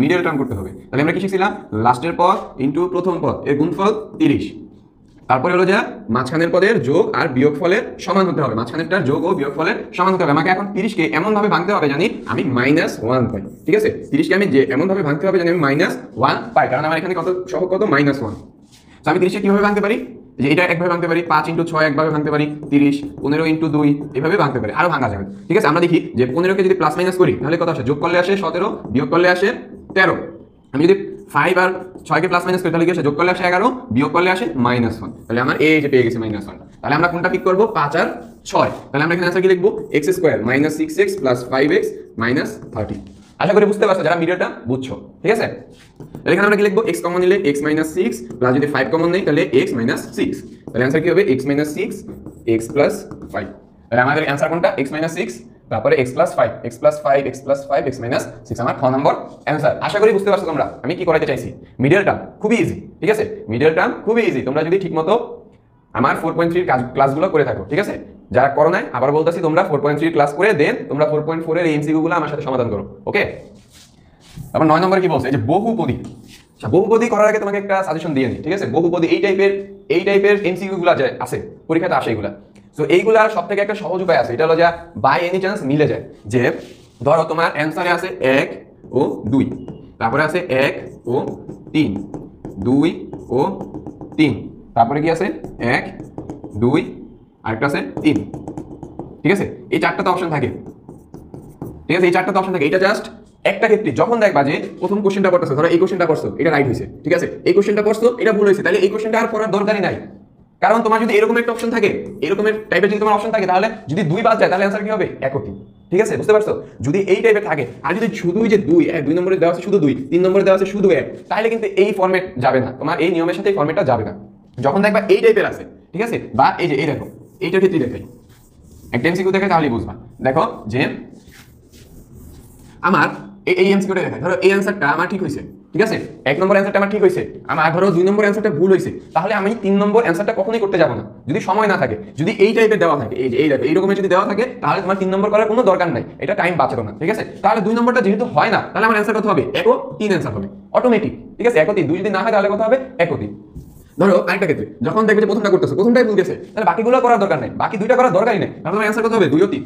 Middle term করতে হবে। তাহলে আমরা কি শিখছিলাম, লাস্টের পদ ইনটু প্রথম পদ এর গুণফল 30, তারপরে হলো যা মাঝখানের পদের যোগ আর বিয়োগ ফলের সমান হতে হবে, মাঝখানেরটার যোগ ও বিয়োগ ফলের সমান হতে হবে। আমাকে এখন 30কে এমন ভাবে ভাঙতে হবে জানি আমি -1 পাই, ঠিক আছে? 30কে আমি যে এমন ভাবে ভাঙতে হবে জানি আমি -1 পাই, কারণ আমার এখানে কত সহগ কত -1। তো আমি 30কে কিভাবে ভাঙতে পারি, যে এটা একভাবে ভাঙতে পারি, 5 × 6 একভাবে ভাঙতে পারি, 30 15 × 2 এভাবে ভাঙতে পারি, আরো ভাঙা যাবে, ঠিক আছে? আমরা দেখি যে 15কে যদি প্লাস মাইনাস করি তাহলে কত আসে, যোগ করলে আসে 17, বিয়োগ করলে আসে 13। আমি যদি 5 আর 6কে প্লাস মাইনাস করি তাহলে কি আসে, যোগ করলে আসে 11, বিয়োগ করলে আসে -1। তাহলে আমার এই যে পেয়ে গেছে -1। তাহলে আমরা কোনটা পিক করব, 5 আর 6। তাহলে আমরা এখানে आंसर কি লিখব, x² - 6x + 5x - 30। আশা করি বুঝতে পারছো যারা মিডলটা বুঝছো, ঠিক আছে? তাহলে এখানে আমরা কি লিখব, x কমন নিলে x - 6 প্লাস যদি 5 কমন নেই তাহলে x - 6। তাহলে आंसर কি হবে, x - 6 x + 5। তাহলে আমাদের आंसर কোনটা, x - 6 তারপরে x + 5 x + 5 x + 5 x - 6 আমার খ নম্বর आंसर। আশা করি বুঝতে পারছো তোমরা আমি কি করাতে চাইছি। মিডল টার্ম খুবই ইজি, ঠিক আছে? মিডল টার্ম খুবই ইজি, তোমরা যদি ঠিকমতো আমার 4.3 ক্লাসগুলো করে থাকো, ঠিক আছে? যারা করো নাই আবার বলতাছি, তোমরা 4.3 ক্লাস করে দেন তোমরা 4.4 এর এমসিকিউ গুলো আমার সাথে সমাধান করো, ওকে? আবার 9 নম্বরে কি বলছে, এই যে বহুপদী। আচ্ছা, বহুপদী করার আগে তোমাকে একটা সাজেশন দিয়ে নিই, ঠিক আছে? বহুপদী এই টাইপের এমসিকিউ গুলো যে আছে পরীক্ষাতে আসে এগুলা, তো এইগুলা সবথেকে একটা সহজ উপায় আছে, এটা হলো যা বাই এনি চান্স মিলে যায়। যে ধরো তোমার অ্যানসারে আছে 1 ও 2, তারপরে আছে 1 ও 3, 2 ও 3, তারপরে কি আছে 1 2 আরেকটা আছে 3, ঠিক আছে? এই চারটা অপশন থাকে, ঠিক আছে? এই চারটা অপশন থাকে। এটা জাস্ট একটা ক্ষেত্রে যখন দেখবা যে প্রথম কোশ্চেনটা করতেছো, ধরো এই কোশ্চেনটা করছো, এটা রাইট হয়েছে, ঠিক আছে? এই কোশ্চেনটা করছো, এটা ভুল হয়েছে, তাহলে এই কোশ্চেনটা আর করার দরকারই নাই। কারণ তোমার যদি এরকম একটা অপশন থাকে, এরকমের টাইপের যদি তোমার অপশন থাকে, তাহলে যদি 2 বাদ যায় তাহলে आंसर কি হবে, 1 ঠিক আছে? বুঝতে পারছো? যদি এই টাইপের থাকে, আর যদি শুধুই যে 2 নম্বরে দেওয়া আছে শুধু 2, 3 নম্বরে দেওয়া আছে শুধু 1, তাহলে কিন্তু এই ফরম্যাট যাবে না, তোমার এই নিয়মের সাথে এই ফরম্যাটটা যাবে না। যখন দেখবা এই টাইপের আছে, ঠিক আছে? বা এই যে এই দেখো এইটার ক্ষেত্রে দেখাই, একটা এমসিকিউ দেখাই তাহলেই বুঝবা। দেখো যে আমার এই এমসিকিউটা দেখাই, ধরো এই অ্যানসারটা আমার ঠিক হয়েছে, ঠিক আছে? 1 নম্বর অ্যানসারটা আমার ঠিক হয়েছে, আমার ধরো 2 নম্বর অ্যানসারটা ভুল হয়েছে, তাহলে আমি 3 নম্বর অ্যানসারটা কখনোই করতে যাব না যদি সময় না থাকে। যদি এই টাইপের দেওয়া থাকে, এই যে এই রকমের যদি দেওয়া থাকে, তাহলে তোমার 3 নম্বর করার কোনো দরকার নাই, এটা টাইম বাঁচাবে না, ঠিক আছে? তাহলে 2 নম্বরটা যেহেতু হয় না, তাহলে আমার অ্যানসার কত হবে, 1 ও 3 অ্যানসার হবে অটোমেটিক, ঠিক আছে? 1 ও 3, 2 যদি না হয় তাহলে কত হবে, 1 ও 3। ধরো আরেকটা ক্ষেত্রে যখন দেখবে যে প্রথমটা করতেছো, প্রথমটাই ভুল গেছে, তাহলে বাকিগুলো করার দরকার নাই, বাকি দুইটা করার দরকারই নেই, তাহলে তোমার অ্যানসার কত হবে, 2 ও 3।